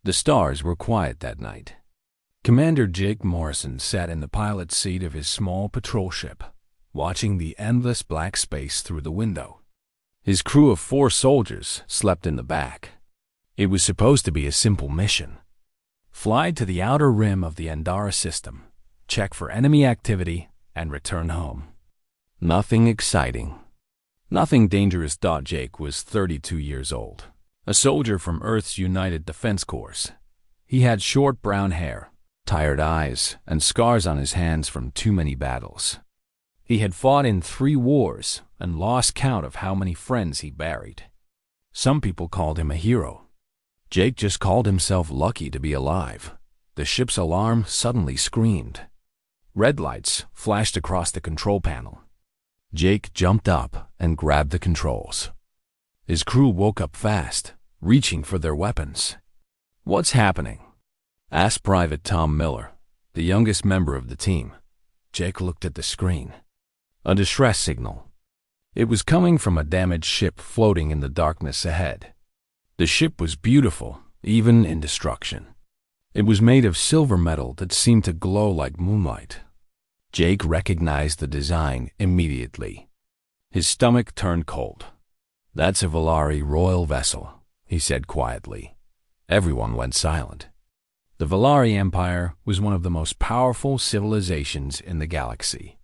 The stars were quiet that night. Commander Jake Morrison sat in the pilot's seat of his small patrol ship, watching the endless black space through the window. His crew of 4 soldiers slept in the back. It was supposed to be a simple mission. Fly to the outer rim of the Andara system, check for enemy activity, and return home. Nothing exciting. Nothing dangerous. Jake was 32 years old, a soldier from Earth's United Defense Corps. He had short brown hair, tired eyes, and scars on his hands from too many battles. He had fought in 3 wars and lost count of how many friends he buried. Some people called him a hero. Jake just called himself lucky to be alive. The ship's alarm suddenly screamed. Red lights flashed across the control panel. Jake jumped up and grabbed the controls. His crew woke up fast, reaching for their weapons. "What's happening?" asked Private Tom Miller, the youngest member of the team. Jake looked at the screen. A distress signal. It was coming from a damaged ship floating in the darkness ahead. The ship was beautiful, even in destruction. It was made of silver metal that seemed to glow like moonlight. Jake recognized the design immediately. His stomach turned cold. "That's a Valari royal vessel," he said quietly. Everyone went silent. The Valari Empire was one of the most powerful civilizations in the galaxy.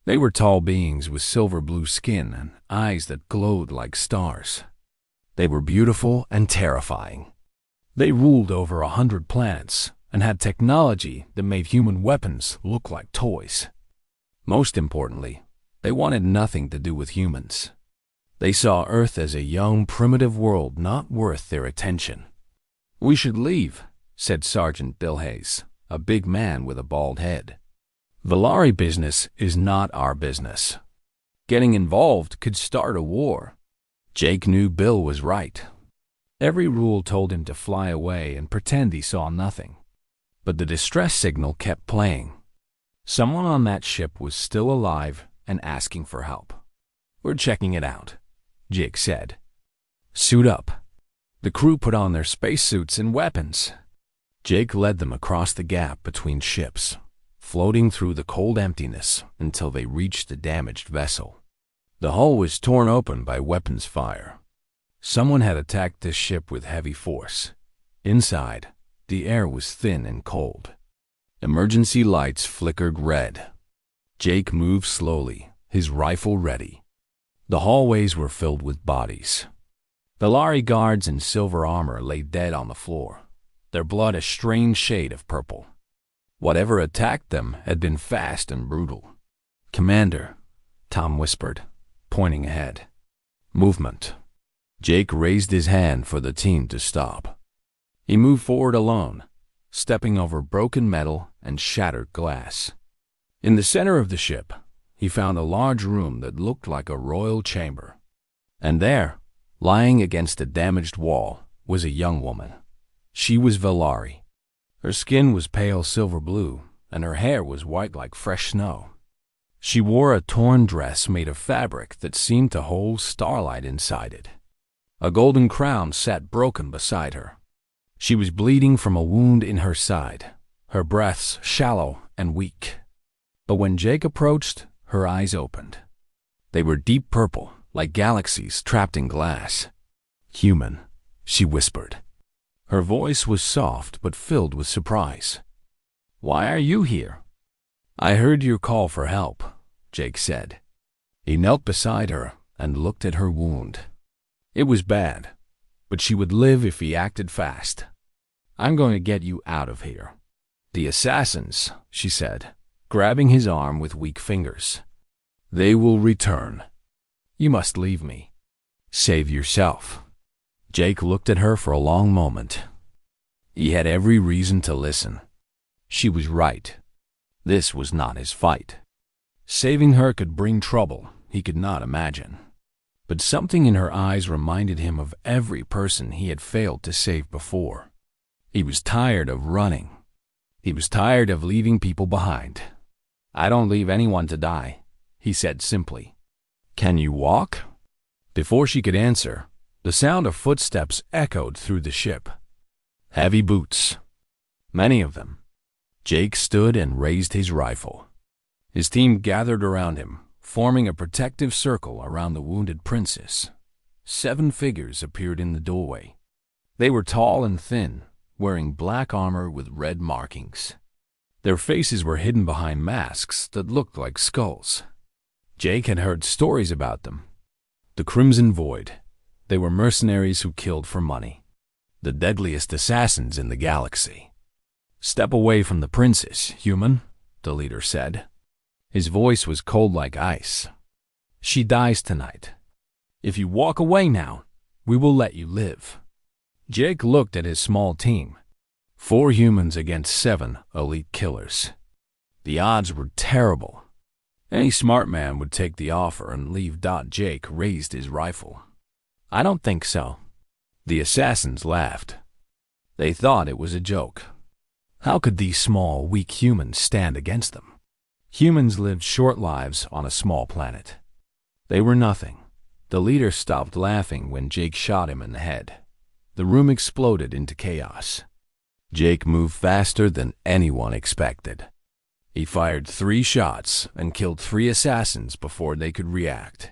They were tall beings with silver-blue skin and eyes that glowed like stars. They were beautiful and terrifying. They ruled over 100 planets and had technology that made human weapons look like toys. Most importantly, they wanted nothing to do with humans. They saw Earth as a young, primitive world not worth their attention. "We should leave," said Sergeant Bill Hayes, a big man with a bald head. "Valari business is not our business. Getting involved could start a war." Jake knew Bill was right. Every rule told him to fly away and pretend he saw nothing. But the distress signal kept playing. Someone on that ship was still alive and asking for help. "We're checking it out," Jake said. "Suit up." The crew put on their spacesuits and weapons. Jake led them across the gap between ships, floating through the cold emptiness until they reached the damaged vessel. The hull was torn open by weapons fire. Someone had attacked this ship with heavy force. Inside, the air was thin and cold. Emergency lights flickered red. Jake moved slowly, his rifle ready. The hallways were filled with bodies. Valari guards in silver armor lay dead on the floor, their blood a strange shade of purple. Whatever attacked them had been fast and brutal. "Commander," Tom whispered, pointing ahead. "Movement." Jake raised his hand for the team to stop. He moved forward alone, stepping over broken metal and shattered glass. In the center of the ship, he found a large room that looked like a royal chamber. And there, lying against a damaged wall, was a young woman. She was Valari. Her skin was pale silver blue, and her hair was white like fresh snow. She wore a torn dress made of fabric that seemed to hold starlight inside it. A golden crown sat broken beside her. She was bleeding from a wound in her side, her breaths shallow and weak. But when Jake approached, her eyes opened. They were deep purple, like galaxies trapped in glass. "Human," she whispered. Her voice was soft but filled with surprise. "Why are you here?" "I heard your call for help," Jake said. He knelt beside her and looked at her wound. It was bad, but she would live if he acted fast. "I'm going to get you out of here." "The assassins," she said, grabbing his arm with weak fingers. "They will return. You must leave me." "Save yourself." Jake looked at her for a long moment. He had every reason to listen. She was right. This was not his fight. Saving her could bring trouble he could not imagine. But something in her eyes reminded him of every person he had failed to save before. He was tired of running. He was tired of leaving people behind. "I don't leave anyone to die," he said simply. "Can you walk?" Before she could answer, the sound of footsteps echoed through the ship. heavy boots. Many of them. Jake stood and raised his rifle. His team gathered around him, forming a protective circle around the wounded princess. 7 figures appeared in the doorway. They were tall and thin, wearing black armor with red markings. Their faces were hidden behind masks that looked like skulls. Jake had heard stories about them. The Crimson Void. They were mercenaries who killed for money. The deadliest assassins in the galaxy. "Step away from the princess, human," the leader said. His voice was cold like ice. "She dies tonight. If you walk away now, we will let you live." Jake looked at his small team. 4 humans against 7 elite killers. The odds were terrible. Any smart man would take the offer and leave. Jake raised his rifle. "I don't think so." The assassins laughed. They thought it was a joke. How could these small, weak humans stand against them? Humans lived short lives on a small planet. They were nothing. The leader stopped laughing when Jake shot him in the head. The room exploded into chaos. Jake moved faster than anyone expected. He fired 3 shots and killed 3 assassins before they could react.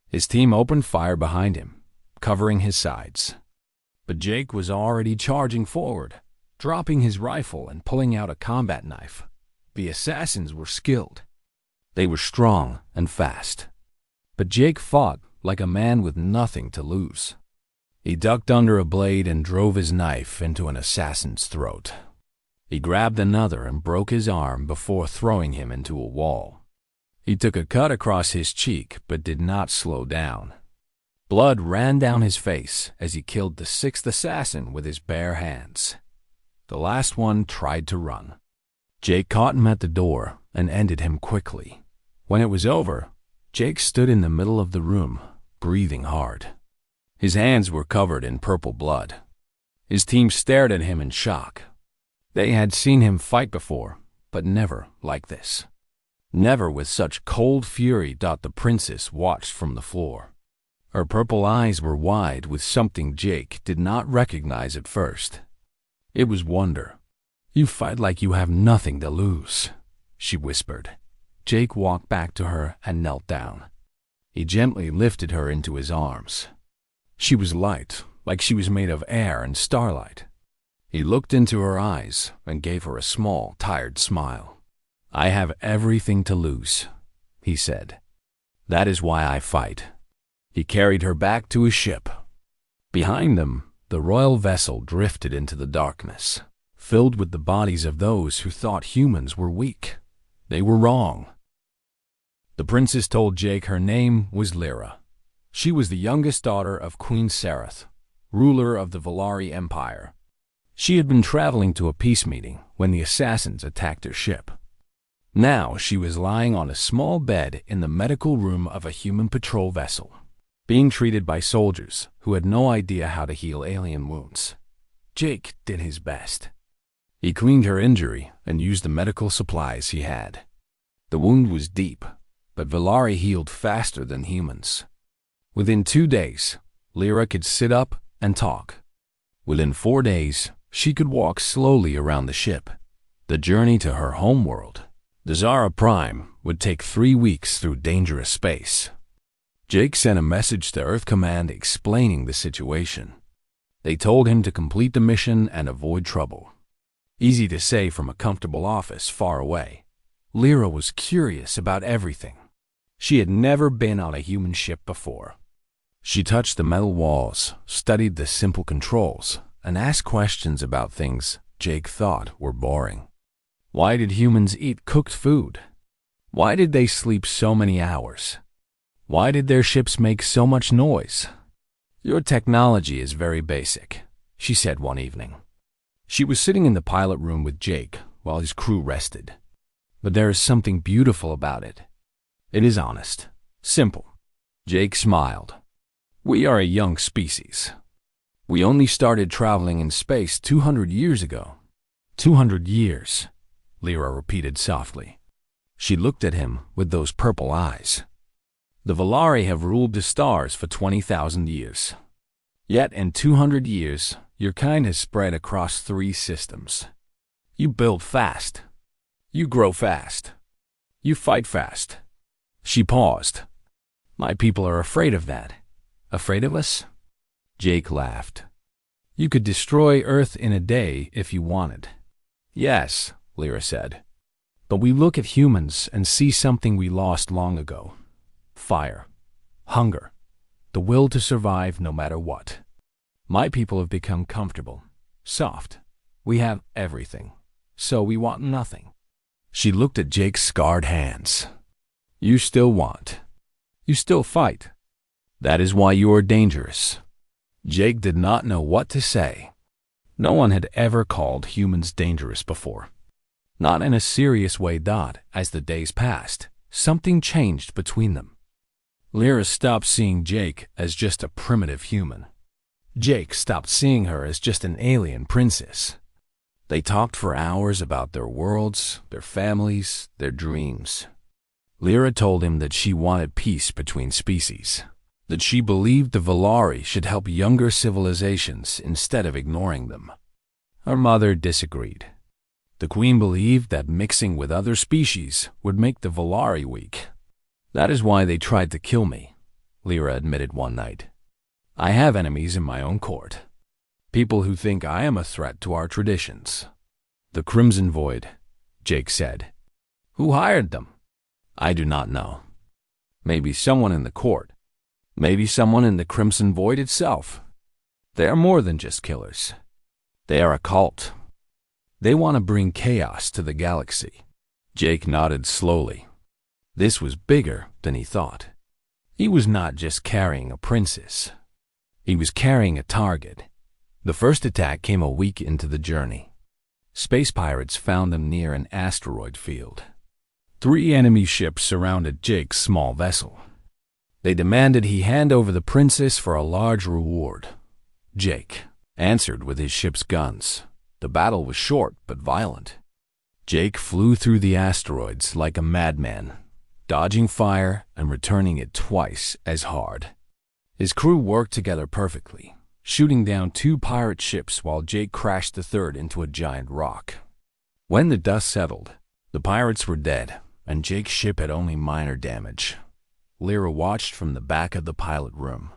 His team opened fire behind him, covering his sides. But Jake was already charging forward, dropping his rifle and pulling out a combat knife. The assassins were skilled. They were strong and fast. But Jake fought like a man with nothing to lose. He ducked under a blade and drove his knife into an assassin's throat. He grabbed another and broke his arm before throwing him into a wall. He took a cut across his cheek but did not slow down. Blood ran down his face as he killed the 6th assassin with his bare hands. The last one tried to run. Jake caught him at the door and ended him quickly. When it was over, Jake stood in the middle of the room, breathing hard. His hands were covered in purple blood. His team stared at him in shock. They had seen him fight before, but never like this. Never with such cold fury. The princess watched from the floor. Her purple eyes were wide with something Jake did not recognize at first. It was wonder. "You fight like you have nothing to lose," she whispered. Jake walked back to her and knelt down. He gently lifted her into his arms. She was light, like she was made of air and starlight. He looked into her eyes and gave her a small, tired smile. "I have everything to lose," he said. "That is why I fight." He carried her back to his ship. Behind them, the royal vessel drifted into the darkness, filled with the bodies of those who thought humans were weak. They were wrong. The princess told Jake her name was Lyra. She was the youngest daughter of Queen Sereth, ruler of the Valari Empire. She had been traveling to a peace meeting when the assassins attacked her ship. Now she was lying on a small bed in the medical room of a human patrol vessel, being treated by soldiers who had no idea how to heal alien wounds. Jake did his best. He cleaned her injury and used the medical supplies he had. The wound was deep, but Valari healed faster than humans. Within 2 days, Lyra could sit up and talk. Within 4 days, she could walk slowly around the ship. The journey to her homeworld, the Zara Prime, would take 3 weeks through dangerous space. Jake sent a message to Earth Command explaining the situation. They told him to complete the mission and avoid trouble. Easy to say from a comfortable office far away. Lyra was curious about everything. She had never been on a human ship before. She touched the metal walls, studied the simple controls, and asked questions about things Jake thought were boring. Why did humans eat cooked food? Why did they sleep so many hours? Why did their ships make so much noise? "Your technology is very basic," she said one evening. She was sitting in the pilot room with Jake while his crew rested. "But there is something beautiful about it. It is honest, simple." Jake smiled. "We are a young species. We only started traveling in space 200 years ago." 200 years, Lyra repeated softly. She looked at him with those purple eyes. "The Valari have ruled the stars for 20,000 years. Yet in 200 years, Your kind has spread across 3 systems. You build fast. You grow fast. You fight fast. She paused. My people are afraid of that. Afraid of us? Jake laughed. You could destroy Earth in a day if you wanted. Yes, Lyra said. But we look at humans and see something we lost long ago. Fire. Hunger. The will to survive no matter what. My people have become comfortable. Soft. We have everything. So we want nothing. She looked at Jake's scarred hands. You still want. You still fight. That is why you are dangerous. Jake did not know what to say. No one had ever called humans dangerous before. Not in a serious way. As the days passed, something changed between them. Lyra stopped seeing Jake as just a primitive human. Jake stopped seeing her as just an alien princess. They talked for hours about their worlds, their families, their dreams. Lyra told him that she wanted peace between species, that she believed the Valari should help younger civilizations instead of ignoring them. Her mother disagreed. The queen believed that mixing with other species would make the Valari weak. That is why they tried to kill me, Lyra admitted one night. I have enemies in my own court. People who think I am a threat to our traditions. The Crimson Void, Jake said. Who hired them? I do not know. Maybe someone in the court. Maybe someone in the Crimson Void itself. They are more than just killers. They are a cult. They want to bring chaos to the galaxy. Jake nodded slowly. This was bigger than he thought. He was not just carrying a princess. He was carrying a target. The first attack came a week into the journey. Space pirates found them near an asteroid field. 3 enemy ships surrounded Jake's small vessel. They demanded he hand over the princess for a large reward. Jake answered with his ship's guns. The battle was short but violent. Jake flew through the asteroids like a madman, dodging fire and returning it twice as hard. His crew worked together perfectly, shooting down 2 pirate ships while Jake crashed the third into a giant rock. When the dust settled, the pirates were dead, and Jake's ship had only minor damage. Lyra watched from the back of the pilot room.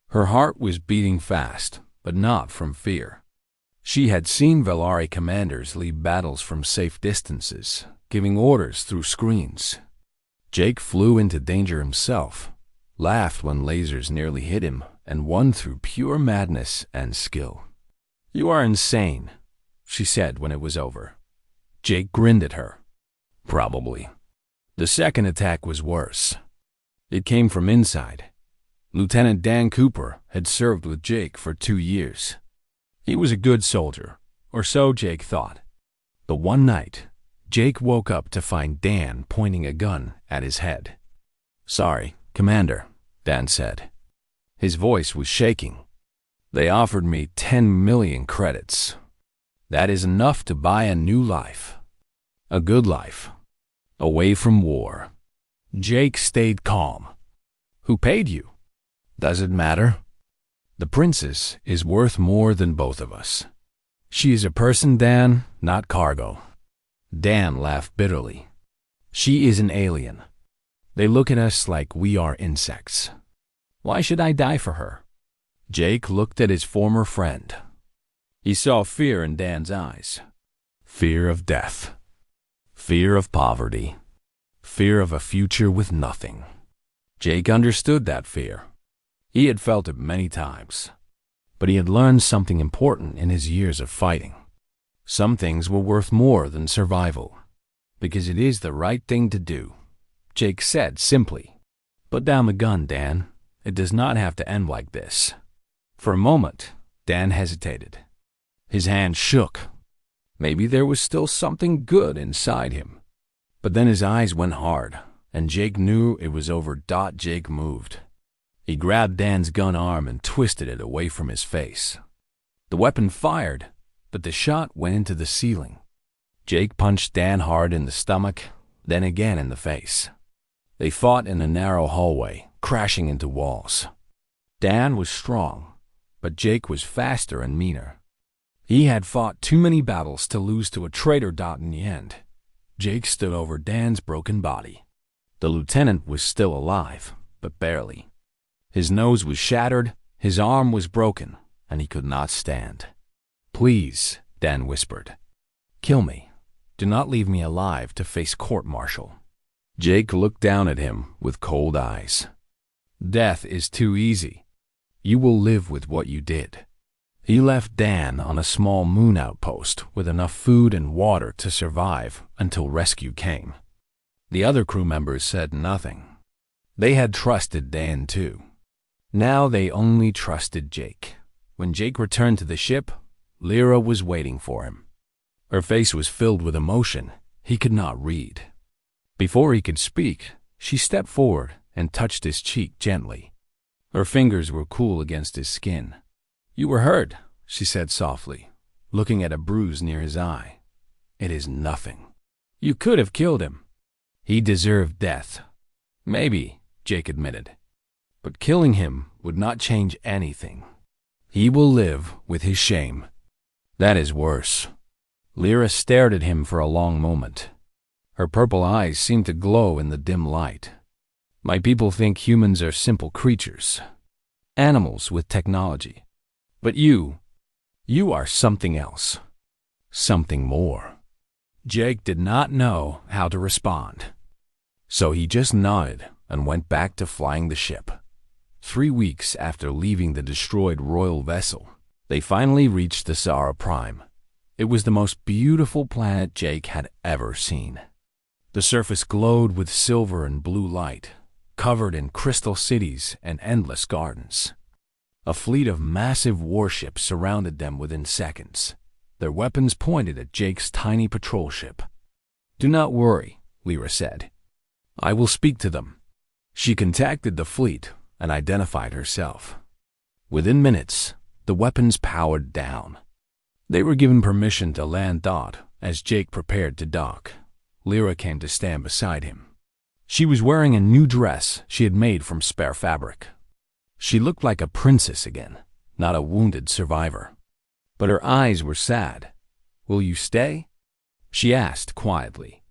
Her heart was beating fast, but not from fear. She had seen Valari commanders lead battles from safe distances, giving orders through screens. Jake flew into danger himself, laughed when lasers nearly hit him, and won through pure madness and skill. You are insane, she said when it was over. Jake grinned at her. Probably. The second attack was worse. It came from inside. Lieutenant Dan Cooper had served with Jake for 2 years. He was a good soldier, or so Jake thought. But one night, Jake woke up to find Dan pointing a gun at his head. Sorry, Commander, Dan said. His voice was shaking. They offered me 10 million credits. That is enough to buy a new life. A good life. Away from war. Jake stayed calm. Who paid you? Does it matter? The princess is worth more than both of us. She is a person, Dan, not cargo. Dan laughed bitterly. She is an alien. They look at us like we are insects. Why should I die for her? Jake looked at his former friend. He saw fear in Dan's eyes. Fear of death. Fear of poverty. Fear of a future with nothing. Jake understood that fear. He had felt it many times. But he had learned something important in his years of fighting. Some things were worth more than survival, because it is the right thing to do. Jake said simply, Put down the gun, Dan. It does not have to end like this. For a moment, Dan hesitated. His hand shook. Maybe there was still something good inside him. But then his eyes went hard, and Jake knew it was over. Jake moved. He grabbed Dan's gun arm and twisted it away from his face. The weapon fired, but the shot went into the ceiling. Jake punched Dan hard in the stomach, then again in the face. They fought in a narrow hallway, crashing into walls. Dan was strong, but Jake was faster and meaner. He had fought too many battles to lose to a traitor. In the end, Jake stood over Dan's broken body. The lieutenant was still alive, but barely. His nose was shattered, his arm was broken, and he could not stand. "Please," Dan whispered. "Kill me. Do not leave me alive to face court-martial." Jake looked down at him with cold eyes. "Death is too easy. You will live with what you did." He left Dan on a small moon outpost with enough food and water to survive until rescue came. The other crew members said nothing. They had trusted Dan too. Now they only trusted Jake. When Jake returned to the ship, Lyra was waiting for him. Her face was filled with emotion he could not read. Before he could speak, she stepped forward and touched his cheek gently. Her fingers were cool against his skin. "You were hurt," she said softly, looking at a bruise near his eye. "It is nothing. You could have killed him. He deserved death." "Maybe," Jake admitted. "But killing him would not change anything. He will live with his shame." "That is worse." Lyra stared at him for a long moment. Her purple eyes seemed to glow in the dim light. "My people think humans are simple creatures, animals with technology. But you are something else. Something more." Jake did not know how to respond. So he just nodded and went back to flying the ship. 3 weeks after leaving the destroyed royal vessel, they finally reached the Sara Prime. It was the most beautiful planet Jake had ever seen. The surface glowed with silver and blue light, covered in crystal cities and endless gardens. A fleet of massive warships surrounded them within seconds, their weapons pointed at Jake's tiny patrol ship. "Do not worry," Lyra said. "I will speak to them." She contacted the fleet and identified herself. Within minutes, the weapons powered down. They were given permission to land. As Jake prepared to dock, Lyra came to stand beside him. She was wearing a new dress she had made from spare fabric. She looked like a princess again, not a wounded survivor. But her eyes were sad. "Will you stay?" she asked quietly.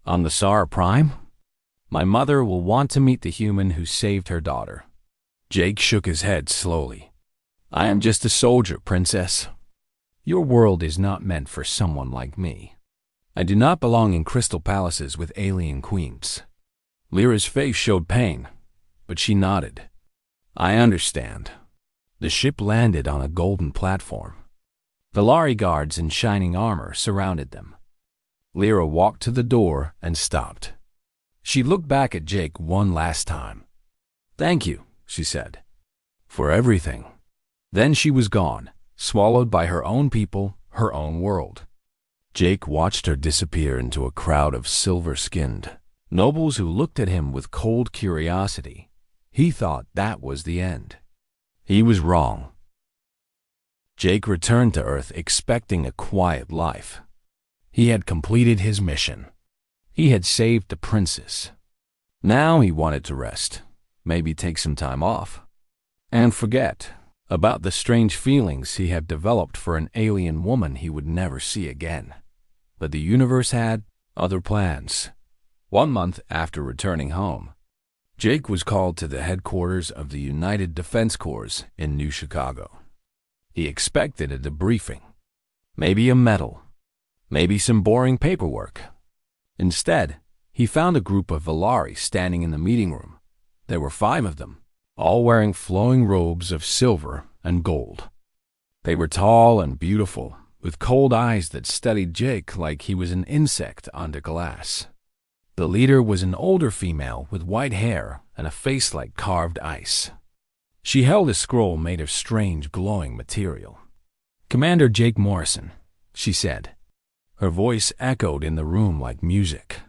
"On the Sara Prime? My mother will want to meet the human who saved her daughter." Jake shook his head slowly. "I am just a soldier, princess. Your world is not meant for someone like me. I do not belong in crystal palaces with alien queens." Lyra's face showed pain, but she nodded. "I understand." The ship landed on a golden platform. Velari guards in shining armor surrounded them. Lyra walked to the door and stopped. She looked back at Jake one last time. "Thank you," she said, "for everything." Then she was gone, swallowed by her own people, her own world. Jake watched her disappear into a crowd of silver-skinned nobles who looked at him with cold curiosity. He thought that was the end. He was wrong. Jake returned to Earth expecting a quiet life. He had completed his mission. He had saved the princess. Now he wanted to rest, maybe take some time off, and forget about the strange feelings he had developed for an alien woman he would never see again. But the universe had other plans. 1 month after returning home, Jake was called to the headquarters of the United Defense Corps in New Chicago. He expected a debriefing, maybe a medal, maybe some boring paperwork. Instead, he found a group of Velari standing in the meeting room. There were 5 of them, all wearing flowing robes of silver and gold. They were tall and beautiful, with cold eyes that studied Jake like he was an insect under glass. The leader was an older female with white hair and a face like carved ice. She held a scroll made of strange glowing material. "Commander Jake Morrison," she said. Her voice echoed in the room like music.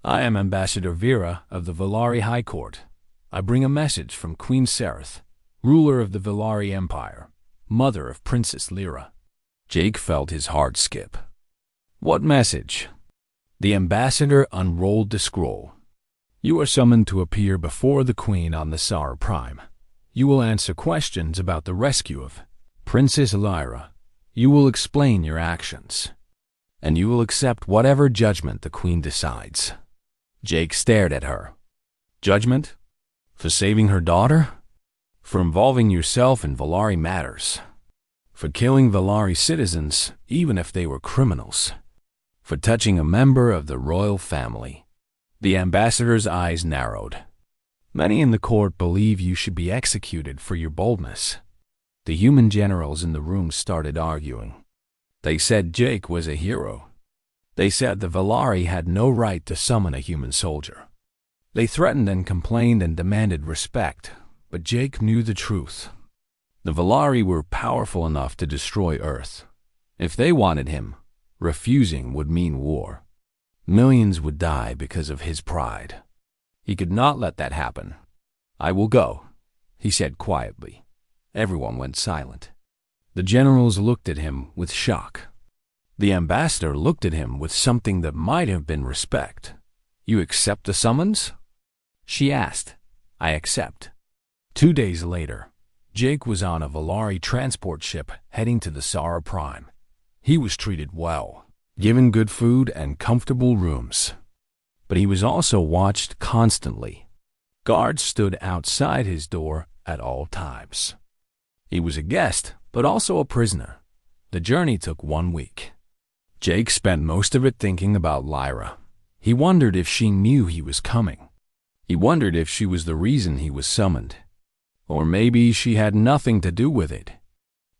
"I am Ambassador Vera of the Velari High Court. I bring a message from Queen Sereth, ruler of the Velari Empire, mother of Princess Lyra." Jake felt his heart skip. "What message?" The ambassador unrolled the scroll. "You are summoned to appear before the Queen on the Sara Prime. You will answer questions about the rescue of Princess Lyra. You will explain your actions, and you will accept whatever judgment the queen decides. Jake stared at her. Judgment? For saving her daughter? For involving yourself in Valari matters? For killing Valari citizens, even if they were criminals? For touching a member of the royal family? The ambassador's eyes narrowed. Many in the court believe you should be executed for your boldness. The human generals in the room started arguing. They said Jake was a hero. They said the Valari had no right to summon a human soldier. They threatened and complained and demanded respect, but Jake knew the truth. The Valari were powerful enough to destroy Earth. If they wanted him, refusing would mean war. Millions would die because of his pride. He could not let that happen. I will go, he said quietly. Everyone went silent. The generals looked at him with shock. The ambassador looked at him with something that might have been respect. You accept the summons? She asked. I accept. 2 days later, Jake was on a Valari transport ship heading to the Sara Prime. He was treated well, given good food and comfortable rooms. But he was also watched constantly. Guards stood outside his door at all times. He was a guest, but also a prisoner. The journey took 1 week. Jake spent most of it thinking about Lyra. He wondered if she knew he was coming. He wondered if she was the reason he was summoned. Or maybe she had nothing to do with it.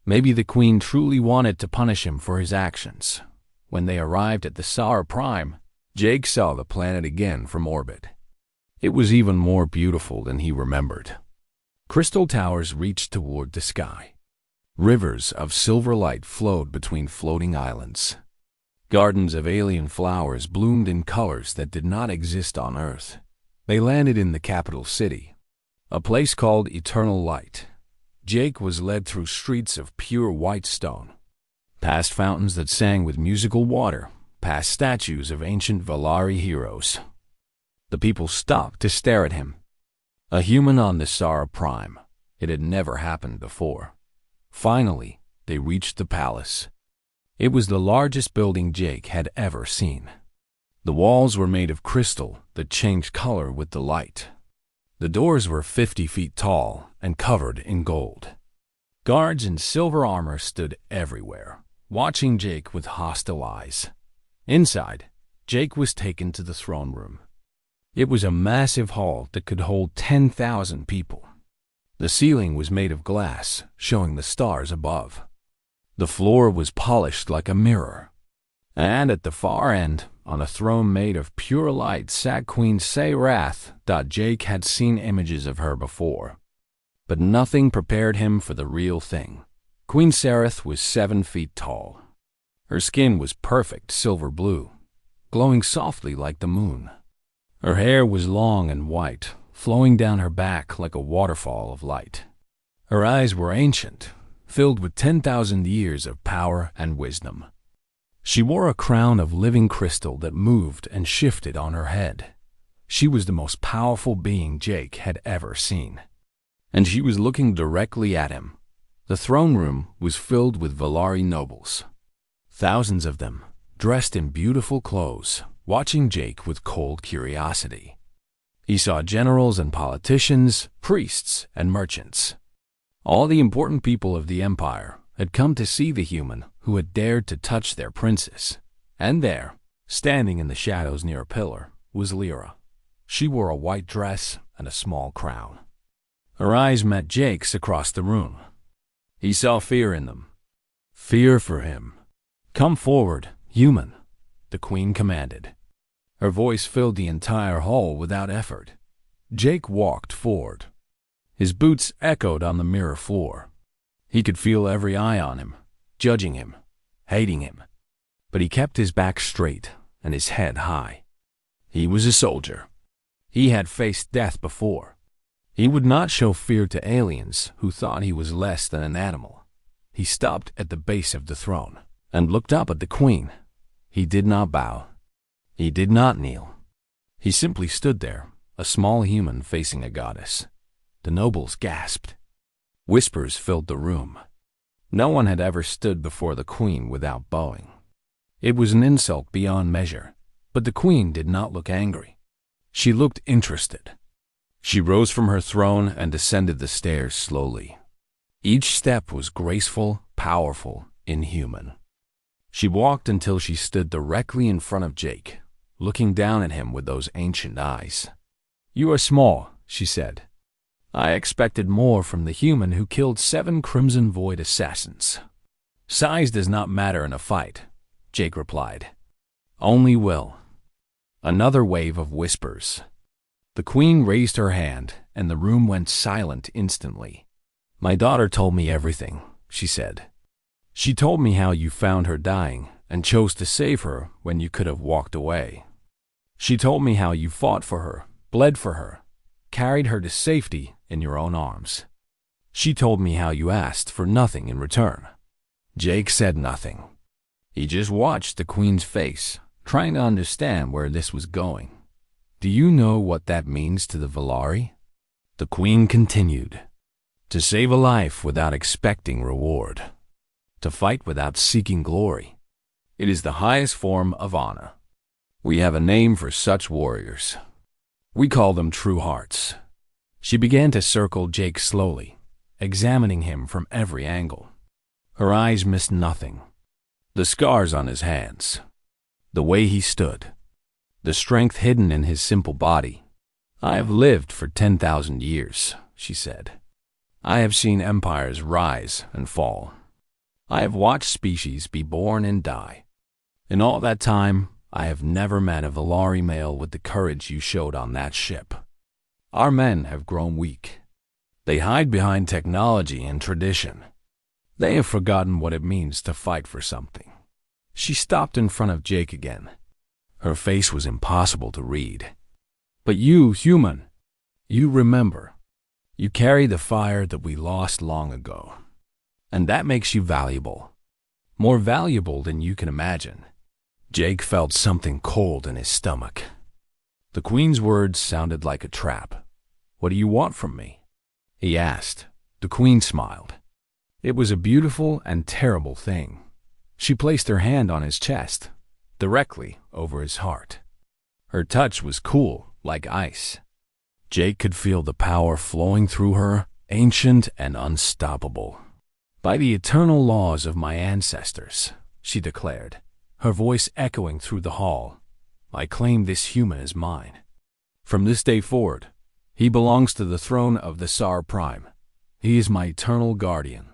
Maybe the queen truly wanted to punish him for his actions. When they arrived at the Sara Prime, Jake saw the planet again from orbit. It was even more beautiful than he remembered. Crystal towers reached toward the sky. Rivers of silver light flowed between floating islands. Gardens of alien flowers bloomed in colors that did not exist on Earth. They landed in the capital city, a place called Eternal Light. Jake was led through streets of pure white stone, past fountains that sang with musical water, past statues of ancient Valari heroes. The people stopped to stare at him. A human on the Sara Prime. It had never happened before. Finally, they reached the palace. It was the largest building Jake had ever seen. The walls were made of crystal that changed color with the light. The doors were 50 feet tall and covered in gold. Guards in silver armor stood everywhere, watching Jake with hostile eyes. Inside, Jake was taken to the throne room. It was a massive hall that could hold 10,000 people. The ceiling was made of glass, showing the stars above. The floor was polished like a mirror. And at the far end, on a throne made of pure light, sat Queen Sayrath. Jake had seen images of her before, but nothing prepared him for the real thing. Queen Sayrath was 7 feet tall. Her skin was perfect silver blue, glowing softly like the moon. Her hair was long and white, flowing down her back like a waterfall of light. Her eyes were ancient, filled with 10,000 years of power and wisdom. She wore a crown of living crystal that moved and shifted on her head. She was the most powerful being Jake had ever seen. And she was looking directly at him. The throne room was filled with Valari nobles. Thousands of them, dressed in beautiful clothes, watching Jake with cold curiosity. He saw generals and politicians, priests and merchants. All the important people of the empire had come to see the human who had dared to touch their princess. And there, standing in the shadows near a pillar, was Lyra. She wore a white dress and a small crown. Her eyes met Jake's across the room. He saw fear in them. Fear for him. Come forward, human, the queen commanded. Her voice filled the entire hall without effort. Jake walked forward. His boots echoed on the mirror floor. He could feel every eye on him, judging him, hating him. But he kept his back straight and his head high. He was a soldier. He had faced death before. He would not show fear to aliens who thought he was less than an animal. He stopped at the base of the throne and looked up at the queen. He did not bow. He did not kneel. He simply stood there, a small human facing a goddess. The nobles gasped. Whispers filled the room. No one had ever stood before the queen without bowing. It was an insult beyond measure, but the queen did not look angry. She looked interested. She rose from her throne and descended the stairs slowly. Each step was graceful, powerful, inhuman. She walked until she stood directly in front of Jake, looking down at him with those ancient eyes. "You are small," she said. "I expected more from the human who killed 7 Crimson Void assassins." "Size does not matter in a fight," Jake replied. "Only will." Another wave of whispers. The queen raised her hand, and the room went silent instantly. "My daughter told me everything," she said. "She told me how you found her dying and chose to save her when you could have walked away. She told me how you fought for her, bled for her, carried her to safety in your own arms. She told me how you asked for nothing in return." Jake said nothing. He just watched the queen's face, trying to understand where this was going. "Do you know what that means to the Valari?" The queen continued. "To save a life without expecting reward. To fight without seeking glory. It is the highest form of honor. We have a name for such warriors. We call them true hearts." She began to circle Jake slowly, examining him from every angle. Her eyes missed nothing. The scars on his hands, the way he stood, the strength hidden in his simple body. "I have lived for 10,000 years, she said. "I have seen empires rise and fall. I have watched species be born and die. In all that time, I have never met a Valari male with the courage you showed on that ship. Our men have grown weak. They hide behind technology and tradition. They have forgotten what it means to fight for something." She stopped in front of Jake again. Her face was impossible to read. "But you, human, you remember. You carry the fire that we lost long ago. And that makes you valuable. More valuable than you can imagine." Jake felt something cold in his stomach. The queen's words sounded like a trap. "What do you want from me?" he asked. The queen smiled. It was a beautiful and terrible thing. She placed her hand on his chest, directly over his heart. Her touch was cool, like ice. Jake could feel the power flowing through her, ancient and unstoppable. "By the eternal laws of my ancestors," she declared, her voice echoing through the hall, "I claim this human as mine. From this day forward, he belongs to the throne of the Sar Prime. He is my eternal guardian.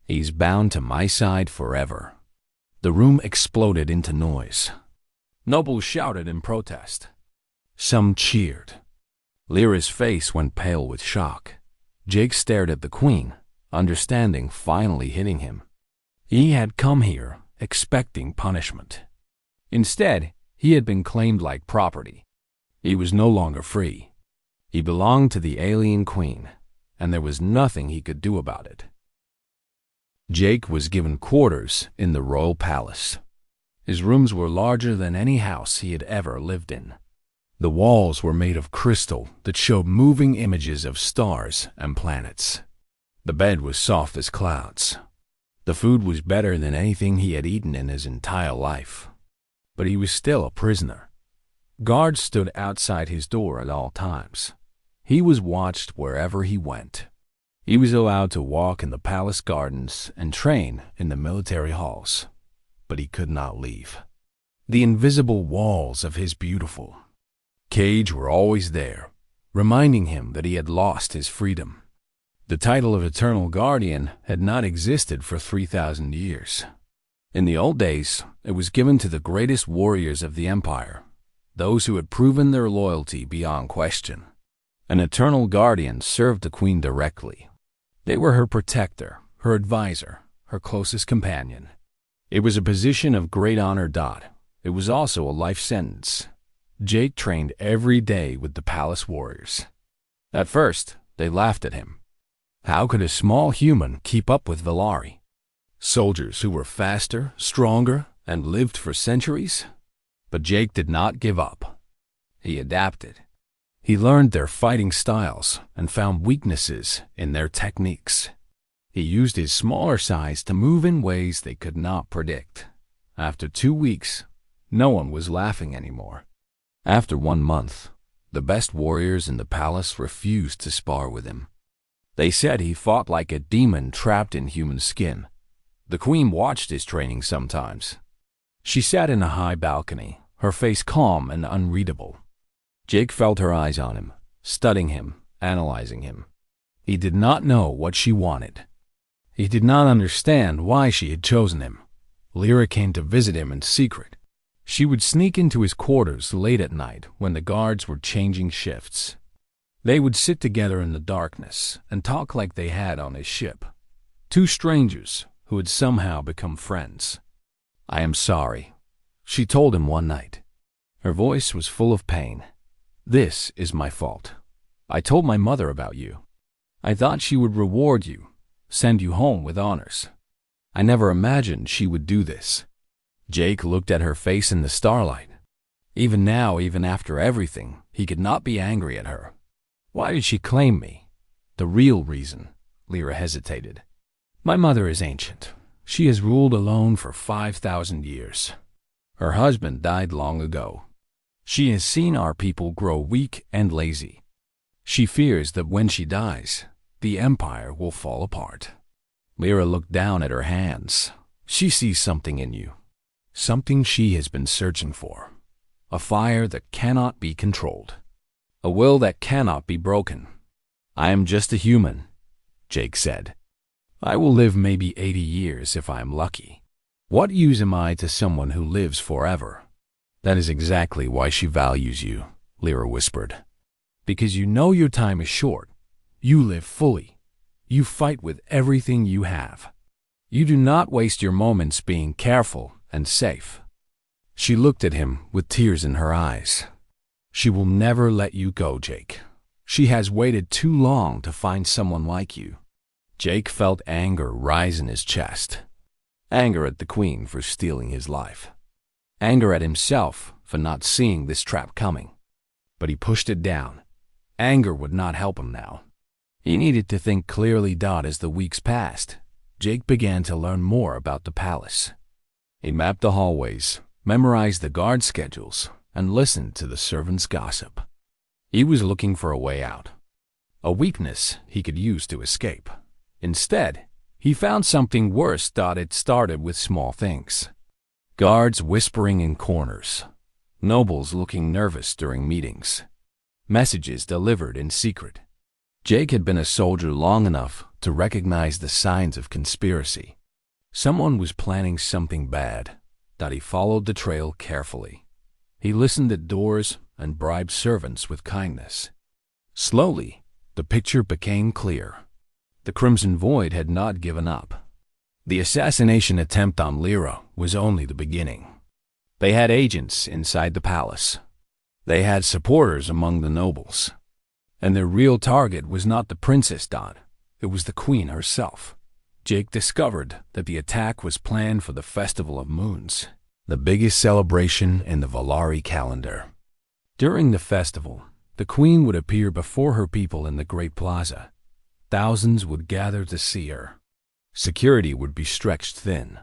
He's bound to my side forever." The room exploded into noise. Nobles shouted in protest. Some cheered. Lyra's face went pale with shock. Jake stared at the queen, understanding finally hitting him. He had come here expecting punishment. Instead, he had been claimed like property. He was no longer free. He belonged to the alien queen, and there was nothing he could do about it. Jake was given quarters in the royal palace. His rooms were larger than any house he had ever lived in. The walls were made of crystal that showed moving images of stars and planets. The bed was soft as clouds. The food was better than anything he had eaten in his entire life. But he was still a prisoner. Guards stood outside his door at all times. He was watched wherever he went. He was allowed to walk in the palace gardens and train in the military halls, but he could not leave. The invisible walls of his beautiful cage were always there, reminding him that he had lost his freedom. The title of Eternal Guardian had not existed for 3,000 years. In the old days, it was given to the greatest warriors of the Empire, those who had proven their loyalty beyond question. An Eternal Guardian served the queen directly. They were her protector, her advisor, her closest companion. It was a position of great honor. It was also a life sentence. Jake trained every day with the palace warriors. At first, they laughed at him. How could a small human keep up with Valari? Soldiers who were faster, stronger, and lived for centuries? But Jake did not give up. He adapted. He learned their fighting styles and found weaknesses in their techniques. He used his smaller size to move in ways they could not predict. After 2 weeks, no one was laughing anymore. After 1 month, the best warriors in the palace refused to spar with him. They said he fought like a demon trapped in human skin. The queen watched his training sometimes. She sat in a high balcony, her face calm and unreadable. Jake felt her eyes on him, studying him, analyzing him. He did not know what she wanted. He did not understand why she had chosen him. Lyra came to visit him in secret. She would sneak into his quarters late at night when the guards were changing shifts. They would sit together in the darkness and talk like they had on his ship. Two strangers who had somehow become friends. "I am sorry," she told him one night. Her voice was full of pain. "This is my fault. I told my mother about you. I thought she would reward you, send you home with honors. I never imagined she would do this." Jake looked at her face in the starlight. Even now, even after everything, he could not be angry at her. "Why did she claim me?" "The real reason," Lyra hesitated. "My mother is ancient. She has ruled alone for 5,000 years. Her husband died long ago. She has seen our people grow weak and lazy. She fears that when she dies, the empire will fall apart." Lyra looked down at her hands. "She sees something in you. Something she has been searching for. A fire that cannot be controlled. A will that cannot be broken." "I am just a human," Jake said. "I will live maybe 80 years if I am lucky. What use am I to someone who lives forever?" "That is exactly why she values you," Lyra whispered. "Because you know your time is short. You live fully. You fight with everything you have. You do not waste your moments being careful and safe." She looked at him with tears in her eyes. "She will never let you go, Jake. She has waited too long to find someone like you." Jake felt anger rise in his chest. Anger at the queen for stealing his life. Anger at himself for not seeing this trap coming. But he pushed it down. Anger would not help him now. He needed to think clearly. As the weeks passed, Jake began to learn more about the palace. He mapped the hallways, memorized the guard schedules, and listened to the servants' gossip. He was looking for a way out, a weakness he could use to escape. Instead, he found something worse. It started with small things. Guards whispering in corners, nobles looking nervous during meetings, messages delivered in secret. Jake had been a soldier long enough to recognize the signs of conspiracy. Someone was planning something bad. He followed the trail carefully. He listened at doors and bribed servants with kindness. Slowly, the picture became clear. The Crimson Void had not given up. The assassination attempt on Lyra was only the beginning. They had agents inside the palace. They had supporters among the nobles. And their real target was not the Princess Dot. It was the Queen herself. Jake discovered that the attack was planned for the Festival of Moons, the biggest celebration in the Valari calendar. During the festival, the Queen would appear before her people in the Great Plaza. Thousands would gather to see her. Security would be stretched thin.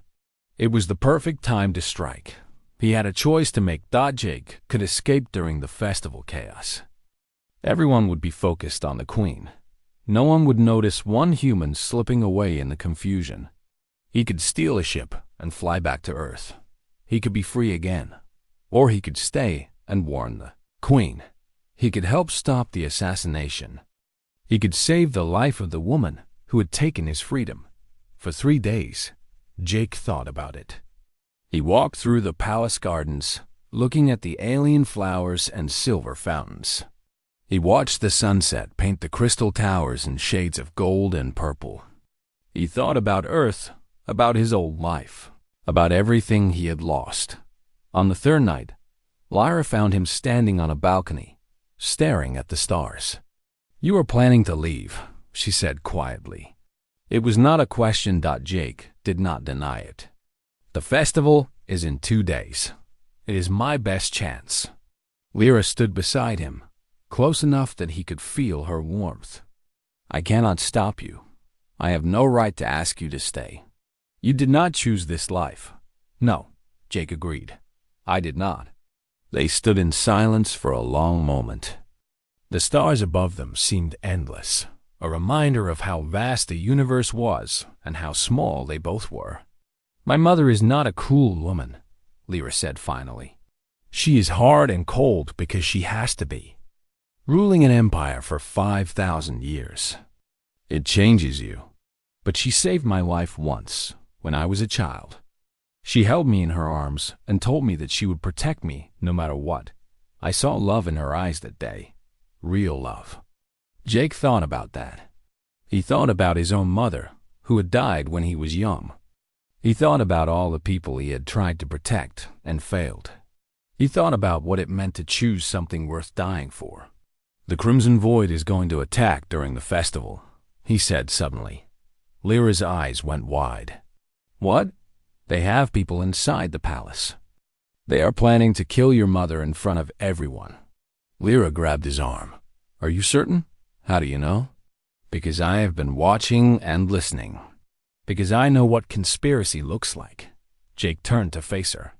It was the perfect time to strike. He had a choice to make. Jake could escape during the festival chaos. Everyone would be focused on the Queen. No one would notice one human slipping away in the confusion. He could steal a ship and fly back to Earth. He could be free again. Or he could stay and warn the Queen. He could help stop the assassination. He could save the life of the woman who had taken his freedom. For 3 days, Jake thought about it. He walked through the palace gardens, looking at the alien flowers and silver fountains. He watched the sunset paint the crystal towers in shades of gold and purple. He thought about Earth, about his old life, about everything he had lost. On the third night, Lyra found him standing on a balcony, staring at the stars. "You are planning to leave," she said quietly. It was not a question. Jake did not deny it. "The festival is in 2 days. It is my best chance." Lyra stood beside him, close enough that he could feel her warmth. "I cannot stop you. I have no right to ask you to stay. You did not choose this life. No, Jake agreed. I did not. They stood in silence for a long moment. The stars above them seemed endless, a reminder of how vast the universe was and how small they both were. My mother is not a cruel woman, Lyra said finally. She is hard and cold because she has to be. Ruling an empire for 5,000 years. It changes you. But she saved my life once, when I was a child. She held me in her arms and told me that she would protect me no matter what. I saw love in her eyes that day. Real love. Jake thought about that. He thought about his own mother, who had died when he was young. He thought about all the people he had tried to protect and failed. He thought about what it meant to choose something worth dying for. The Crimson Void is going to attack during the festival, he said suddenly. Lyra's eyes went wide. What? They have people inside the palace. They are planning to kill your mother in front of everyone. Lyra grabbed his arm. Are you certain? How do you know? Because I have been watching and listening. Because I know what conspiracy looks like. Jake turned to face her.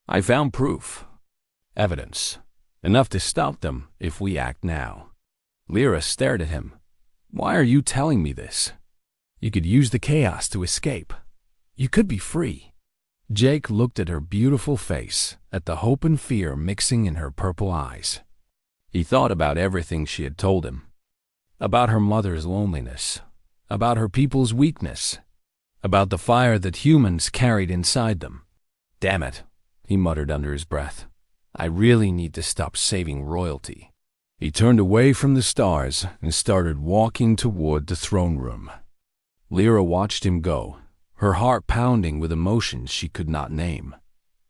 I found proof. Evidence. Enough to stop them if we act now. Lyra stared at him. Why are you telling me this? You could use the chaos to escape. You could be free. Jake looked at her beautiful face, at the hope and fear mixing in her purple eyes. He thought about everything she had told him. About her mother's loneliness. About her people's weakness. About the fire that humans carried inside them. Damn it, he muttered under his breath. I really need to stop saving royalty. He turned away from the stars and started walking toward the throne room. Lyra watched him go, her heart pounding with emotions she could not name.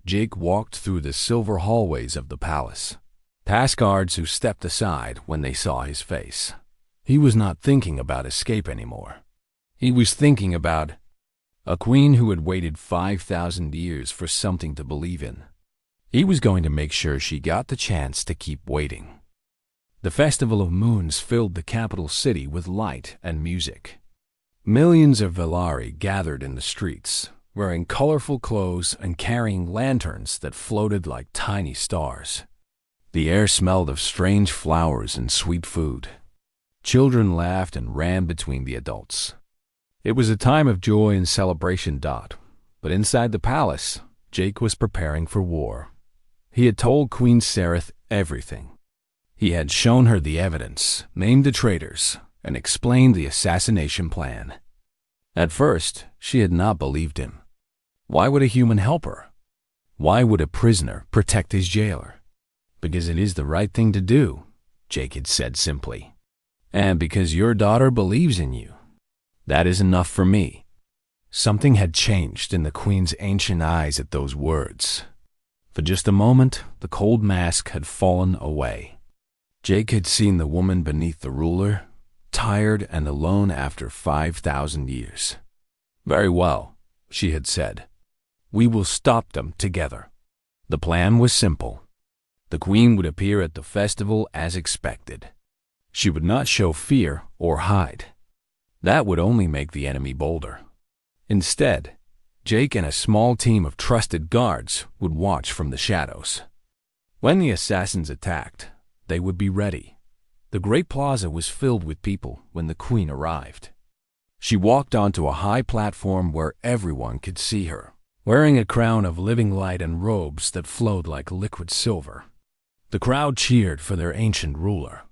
Jake walked through the silver hallways of the palace, past guards who stepped aside when they saw his face. He was not thinking about escape anymore. He was thinking about a queen who had waited 5,000 years for something to believe in. He was going to make sure she got the chance to keep waiting. The Festival of Moons filled the capital city with light and music. Millions of Velari gathered in the streets, wearing colorful clothes and carrying lanterns that floated like tiny stars. The air smelled of strange flowers and sweet food. Children laughed and ran between the adults. It was a time of joy and celebration. But inside the palace, Jake was preparing for war. He had told Queen Sereth everything. He had shown her the evidence, named the traitors, and explained the assassination plan. At first, she had not believed him. Why would a human help her? Why would a prisoner protect his jailer? Because it is the right thing to do, Jake had said simply. And because your daughter believes in you. That is enough for me. Something had changed in the queen's ancient eyes at those words. For just a moment, the cold mask had fallen away. Jake had seen the woman beneath the ruler, tired and alone after 5,000 years. Very well, she had said. We will stop them together. The plan was simple. The queen would appear at the festival as expected. She would not show fear or hide. That would only make the enemy bolder. Instead, Jake and a small team of trusted guards would watch from the shadows. When the assassins attacked, they would be ready. The great plaza was filled with people when the queen arrived. She walked onto a high platform where everyone could see her, wearing a crown of living light and robes that flowed like liquid silver. The crowd cheered for their ancient ruler,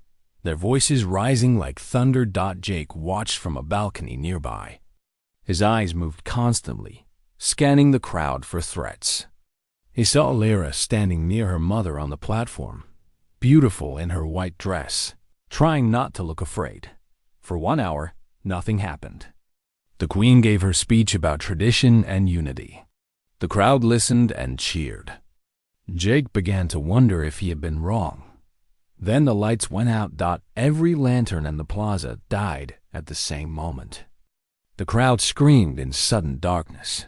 their voices rising like thunder. Jake watched from a balcony nearby. His eyes moved constantly, scanning the crowd for threats. He saw Lyra standing near her mother on the platform, beautiful in her white dress, trying not to look afraid. For 1 hour, nothing happened. The queen gave her speech about tradition and unity. The crowd listened and cheered. Jake began to wonder if he had been wrong. Then the lights went out. Every lantern in the plaza died at the same moment. The crowd screamed in sudden darkness.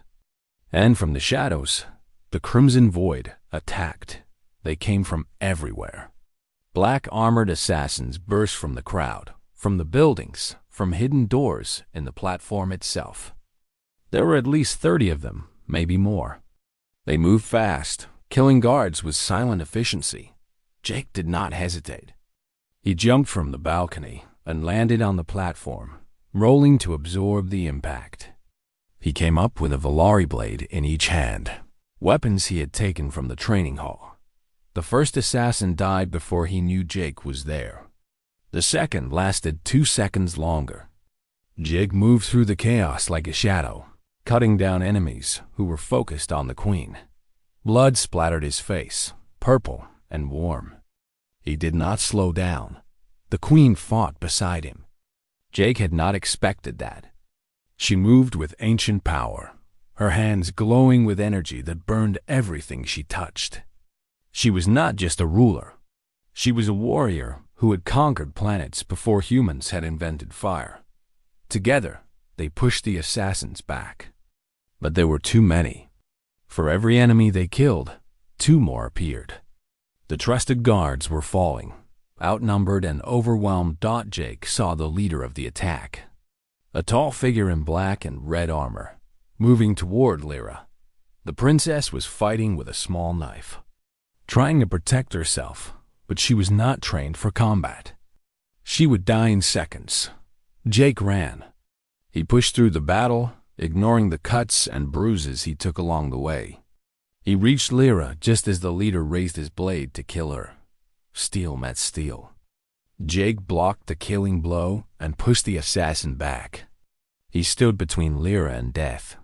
And from the shadows, the Crimson Void attacked. They came from everywhere. Black armored assassins burst from the crowd, from the buildings, from hidden doors in the platform itself. There were at least 30 of them, maybe more. They moved fast, killing guards with silent efficiency. Jake did not hesitate. He jumped from the balcony and landed on the platform, rolling to absorb the impact. He came up with a Valari blade in each hand, weapons he had taken from the training hall. The first assassin died before he knew Jake was there. The second lasted 2 seconds longer. Jake moved through the chaos like a shadow, cutting down enemies who were focused on the queen. Blood splattered his face, purple and warm. He did not slow down. The queen fought beside him. Jake had not expected that. She moved with ancient power, her hands glowing with energy that burned everything she touched. She was not just a ruler. She was a warrior who had conquered planets before humans had invented fire. Together, they pushed the assassins back. But there were too many. For every enemy they killed, 2 more appeared. The trusted guards were falling. Outnumbered and overwhelmed, Jake saw the leader of the attack. A tall figure in black and red armor, moving toward Lyra. The princess was fighting with a small knife, trying to protect herself, but she was not trained for combat. She would die in seconds. Jake ran. He pushed through the battle, ignoring the cuts and bruises he took along the way. He reached Lyra just as the leader raised his blade to kill her. Steel met steel. Jake blocked the killing blow and pushed the assassin back. He stood between Lyra and death,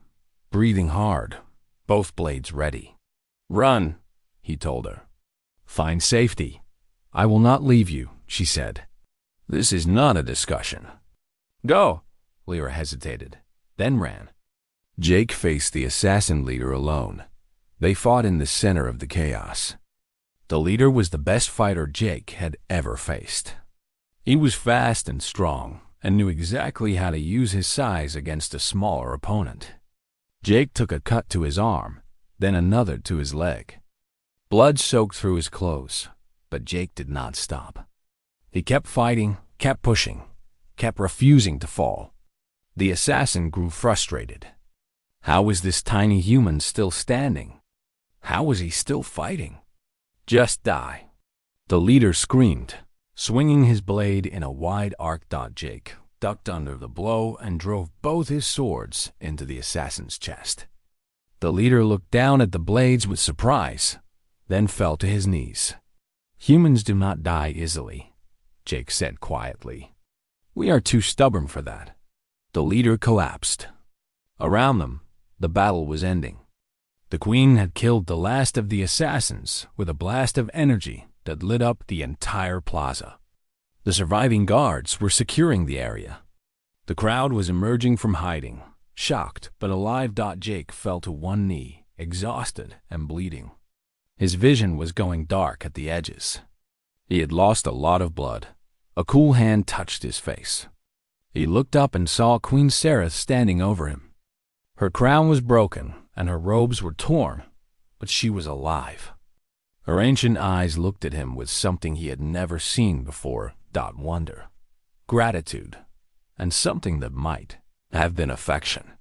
breathing hard, both blades ready. "Run," he told her. "Find safety." "I will not leave you," she said. "This is not a discussion." "Go." Lyra hesitated, then ran. Jake faced the assassin leader alone. They fought in the center of the chaos. The leader was the best fighter Jake had ever faced. He was fast and strong, and knew exactly how to use his size against a smaller opponent. Jake took a cut to his arm, then another to his leg. Blood soaked through his clothes, but Jake did not stop. He kept fighting, kept pushing, kept refusing to fall. The assassin grew frustrated. How was this tiny human still standing? How was he still fighting? "Just die," the leader screamed, swinging his blade in a wide arc. Jake ducked under the blow and drove both his swords into the assassin's chest. The leader looked down at the blades with surprise, then fell to his knees. "Humans do not die easily," Jake said quietly. "We are too stubborn for that." The leader collapsed. Around them, the battle was ending. The queen had killed the last of the assassins with a blast of energy that lit up the entire plaza. The surviving guards were securing the area. The crowd was emerging from hiding, shocked but alive. Jake fell to one knee, exhausted and bleeding. His vision was going dark at the edges. He had lost a lot of blood. A cool hand touched his face. He looked up and saw Queen Sarah standing over him. Her crown was broken and her robes were torn, but she was alive. Her ancient eyes looked at him with something he had never seen before. Wonder, gratitude, and something that might have been affection.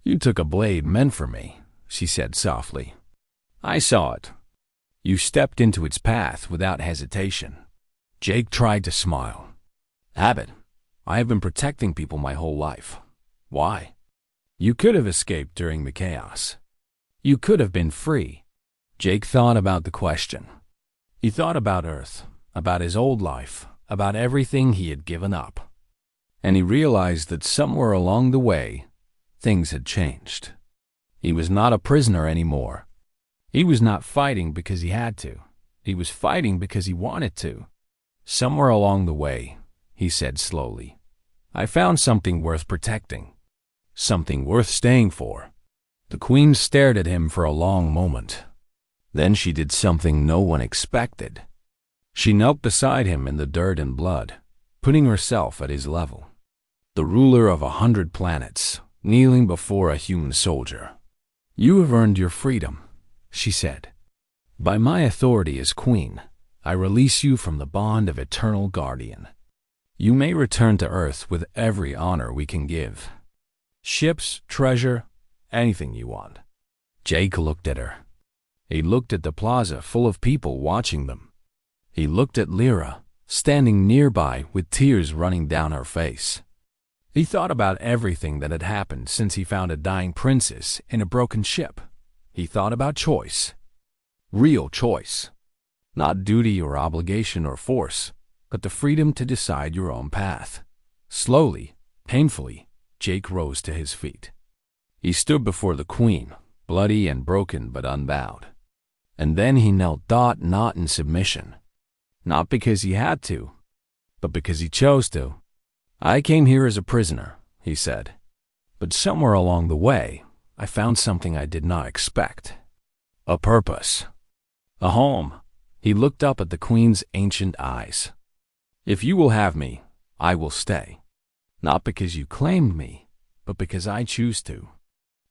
"You took a blade meant for me," she said softly. "I saw it. You stepped into its path without hesitation." Jake tried to smile. "Habit. I have been protecting people my whole life. Why? You could have escaped during the chaos. You could have been free." Jake thought about the question. He thought about Earth, about his old life, about everything he had given up. And he realized that somewhere along the way, things had changed. He was not a prisoner anymore. He was not fighting because he had to. He was fighting because he wanted to. "Somewhere along the way," he said slowly, "I found something worth protecting. Something worth staying for." The queen stared at him for a long moment. Then she did something no one expected. She knelt beside him in the dirt and blood, putting herself at his level. The ruler of 100 planets, kneeling before a human soldier. "You have earned your freedom," she said. "By my authority as queen, I release you from the bond of eternal guardian. You may return to Earth with every honor we can give. Ships, treasure, anything you want. Jake looked at her. He looked at the plaza full of people watching them. He looked at Lyra, standing nearby with tears running down her face. He thought about everything that had happened since he found a dying princess in a broken ship. He thought about choice. Real choice. Not duty or obligation or force, but the freedom to decide your own path. Slowly, painfully, Jake rose to his feet. He stood before the queen, bloody and broken but unbowed. And then he knelt not in submission. Not because he had to, but because he chose to. I came here as a prisoner, he said. But somewhere along the way, I found something I did not expect. A purpose. A home. He looked up at the queen's ancient eyes. If you will have me, I will stay. Not because you claimed me, but because I choose to.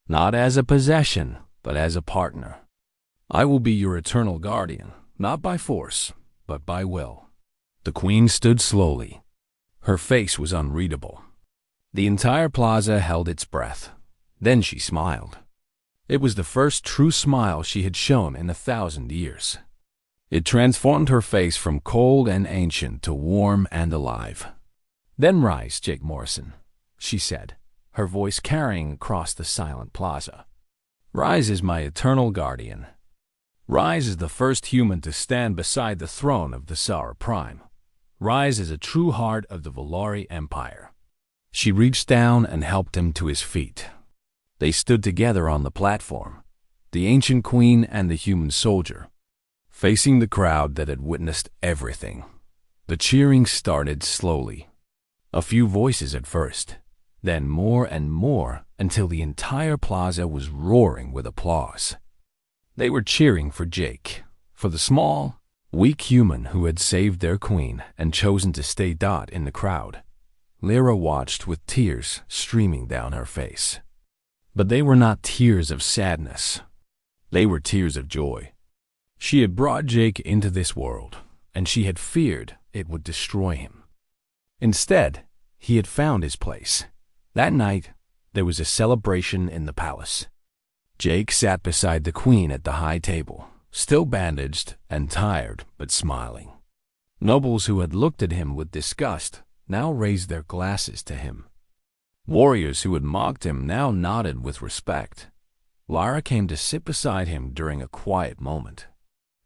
Not as a possession, but as a partner. I will be your eternal guardian, not by force, but by will. The queen stood slowly. Her face was unreadable. The entire plaza held its breath. Then she smiled. It was the first true smile she had shown in 1,000 years. It transformed her face from cold and ancient to warm and alive. Then rise, Jake Morrison, she said, her voice carrying across the silent plaza. Rise as my eternal guardian. Rise as the first human to stand beside the throne of the Sara Prime. Rise as a true heart of the Volari Empire. She reached down and helped him to his feet. They stood together on the platform, the ancient queen and the human soldier, facing the crowd that had witnessed everything. The cheering started slowly. A few voices at first, then more and more until the entire plaza was roaring with applause. They were cheering for Jake, for the small, weak human who had saved their queen and chosen to stay in the crowd. Lyra watched with tears streaming down her face. But they were not tears of sadness. They were tears of joy. She had brought Jake into this world, and she had feared it would destroy him. Instead, he had found his place. That night, there was a celebration in the palace. Jake sat beside the queen at the high table, still bandaged and tired, but smiling. Nobles who had looked at him with disgust now raised their glasses to him. Warriors who had mocked him now nodded with respect. Lyra came to sit beside him during a quiet moment.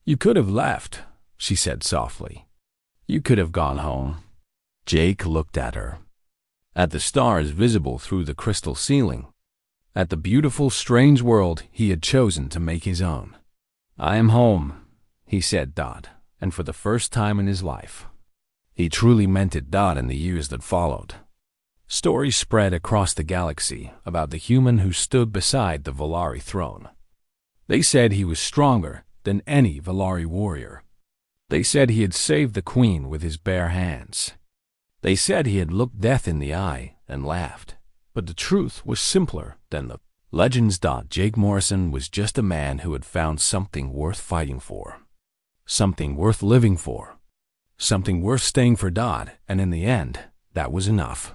You could have left, she said softly. You could have gone home. Jake looked at her, at the stars visible through the crystal ceiling, at the beautiful, strange world he had chosen to make his own. I am home, he said, and for the first time in his life. He truly meant it, in the years that followed. Stories spread across the galaxy about the human who stood beside the Volari throne. They said he was stronger than any Volari warrior. They said he had saved the queen with his bare hands. They said he had looked death in the eye and laughed. But the truth was simpler than the legends. Jake Morrison was just a man who had found something worth fighting for, something worth living for, something worth staying for. And in the end, that was enough.